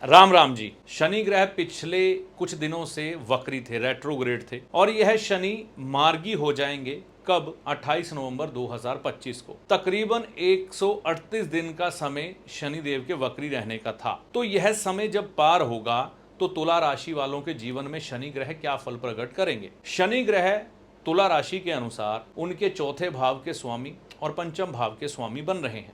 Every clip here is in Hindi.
राम राम जी। शनि ग्रह पिछले कुछ दिनों से वक्री थे, रेट्रोग्रेड थे और यह शनि मार्गी हो जाएंगे कब? 28 नवंबर 2025 को। तकरीबन 138 दिन का समय शनि देव के वक्री रहने का था। तो यह समय जब पार होगा तो तुला राशि वालों के जीवन में शनि ग्रह क्या फल प्रकट करेंगे? शनि ग्रह तुला राशि के अनुसार उनके चौथे भाव के स्वामी और पंचम भाव के स्वामी बन रहे हैं।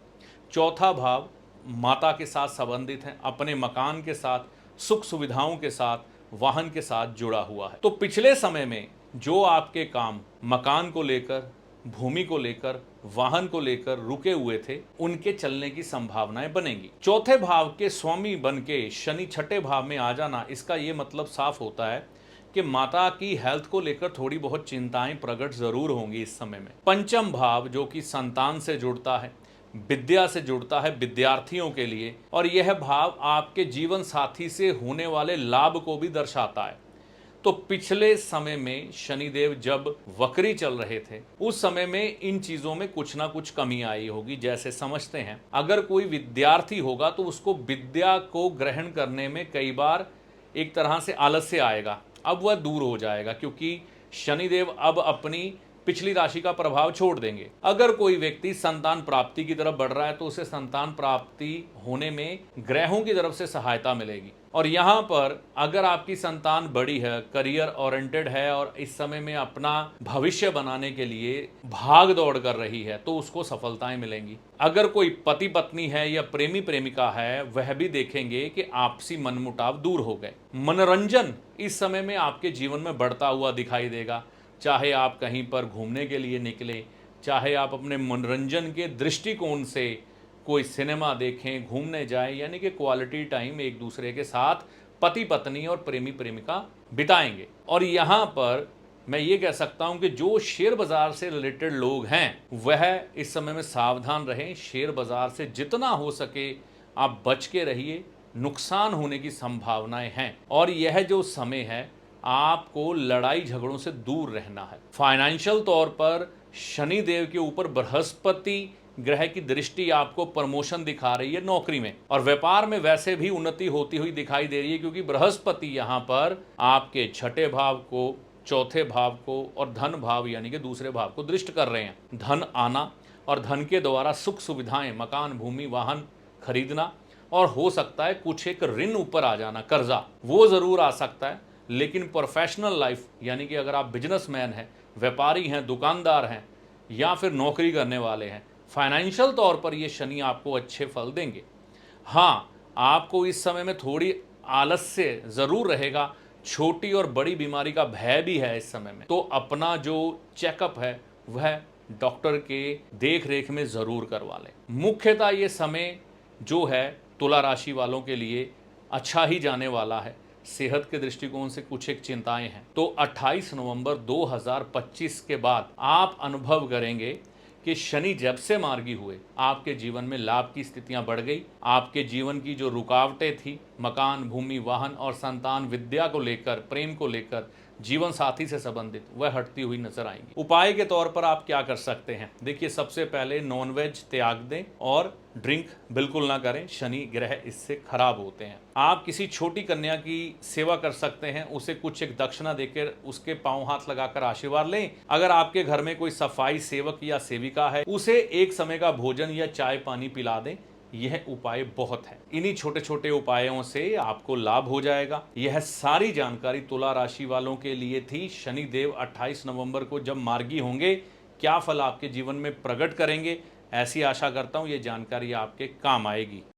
चौथा भाव माता के साथ संबंधित है, अपने मकान के साथ, सुख सुविधाओं के साथ, वाहन के साथ जुड़ा हुआ है। तो पिछले समय में जो आपके काम मकान को लेकर, भूमि को लेकर, वाहन को लेकर रुके हुए थे, उनके चलने की संभावनाएं बनेंगी। चौथे भाव के स्वामी बन के शनि छठे भाव में आ जाना, इसका यह मतलब साफ होता है कि माता की हेल्थ को लेकर थोड़ी बहुत चिंताएं प्रकट जरूर होंगी इस समय में। पंचम भाव जो कि संतान से जुड़ता है, विद्या से जुड़ता है विद्यार्थियों के लिए, और यह भाव आपके जीवन साथी से होने वाले लाभ को भी दर्शाता है। तो पिछले समय में शनिदेव जब वक्री चल रहे थे उस समय में इन चीजों में कुछ ना कुछ कमी आई होगी। जैसे समझते हैं, अगर कोई विद्यार्थी होगा तो उसको विद्या को ग्रहण करने में कई बार एक तरह से आलस्य आएगा। अब वह दूर हो जाएगा क्योंकि शनिदेव अब अपनी पिछली राशि का प्रभाव छोड़ देंगे। अगर कोई व्यक्ति संतान प्राप्ति की तरफ बढ़ रहा है तो उसे संतान प्राप्ति होने में ग्रहों की तरफ से सहायता मिलेगी। और यहाँ पर अगर आपकी संतान बड़ी है, करियर ओरिएंटेड है और इस समय में अपना भविष्य बनाने के लिए भाग दौड़ कर रही है तो उसको सफलताएं मिलेंगी। अगर कोई पति पत्नी है या प्रेमी प्रेमिका है, वह भी देखेंगे कि आपसी मनमुटाव दूर हो गए। मनोरंजन इस समय में आपके जीवन में बढ़ता हुआ दिखाई देगा। चाहे आप कहीं पर घूमने के लिए निकले, चाहे आप अपने मनोरंजन के दृष्टिकोण से कोई सिनेमा देखें, घूमने जाएं, यानी कि क्वालिटी टाइम एक दूसरे के साथ पति पत्नी और प्रेमी प्रेमिका बिताएंगे। और यहाँ पर मैं ये कह सकता हूँ कि जो शेयर बाजार से रिलेटेड लोग हैं वह इस समय में सावधान रहें। शेयर बाजार से जितना हो सके आप बच के रहिए, नुकसान होने की संभावनाएं हैं। और यह जो समय है आपको लड़ाई झगड़ों से दूर रहना है। फाइनेंशियल तौर पर शनि देव के ऊपर बृहस्पति ग्रह की दृष्टि आपको प्रमोशन दिखा रही है नौकरी में, और व्यापार में वैसे भी उन्नति होती हुई दिखाई दे रही है क्योंकि बृहस्पति यहाँ पर आपके छठे भाव को, चौथे भाव को और धन भाव यानी कि दूसरे भाव को दृष्ट कर रहे हैं। धन आना और धन के द्वारा सुख सुविधाएं, मकान, भूमि, वाहन खरीदना, और हो सकता है कुछ एक ऋण ऊपर आ जाना, कर्जा, वो जरूर आ सकता है। लेकिन प्रोफेशनल लाइफ यानी कि अगर आप बिजनेसमैन हैं, व्यापारी हैं, दुकानदार हैं या फिर नौकरी करने वाले हैं, फाइनेंशियल तौर पर ये शनि आपको अच्छे फल देंगे। हाँ, आपको इस समय में थोड़ी आलस्य जरूर रहेगा, छोटी और बड़ी बीमारी का भय भी है इस समय में। तो अपना जो चेकअप है वह डॉक्टर के देख रेख में जरूर करवा लें। मुख्यतः ये समय जो है तुला राशि वालों के लिए अच्छा ही जाने वाला है। सेहत के दृष्टिकोण से कुछ एक चिंताएं हैं। तो 28 नवंबर 2025 के बाद आप अनुभव करेंगे कि शनि जब से मार्गी हुए आपके जीवन में लाभ की स्थितियां बढ़ गई। आपके जीवन की जो रुकावटें थी, मकान, भूमि, वाहन और संतान, विद्या को लेकर, प्रेम को लेकर, जीवन साथी से संबंधित, वह हटती हुई नजर आएंगी। उपाय के तौर पर आप क्या कर सकते हैं? देखिए, सबसे पहले नॉनवेज त्याग दें और ड्रिंक बिल्कुल ना करें, शनि ग्रह इससे खराब होते हैं। आप किसी छोटी कन्या की सेवा कर सकते हैं, उसे कुछ एक दक्षिणा देकर उसके पांव हाथ लगाकर आशीर्वाद लें। अगर आपके घर में कोई सफाई सेवक या सेविका है, उसे एक समय का भोजन या चाय पानी पिला दें। यह उपाय बहुत है। इन्हीं छोटे छोटे उपायों से आपको लाभ हो जाएगा। यह सारी जानकारी तुला राशि वालों के लिए थी। शनि देव 28 नवंबर को जब मार्गी होंगे, क्या फल आपके जीवन में प्रकट करेंगे, ऐसी आशा करता हूं ये जानकारी आपके काम आएगी।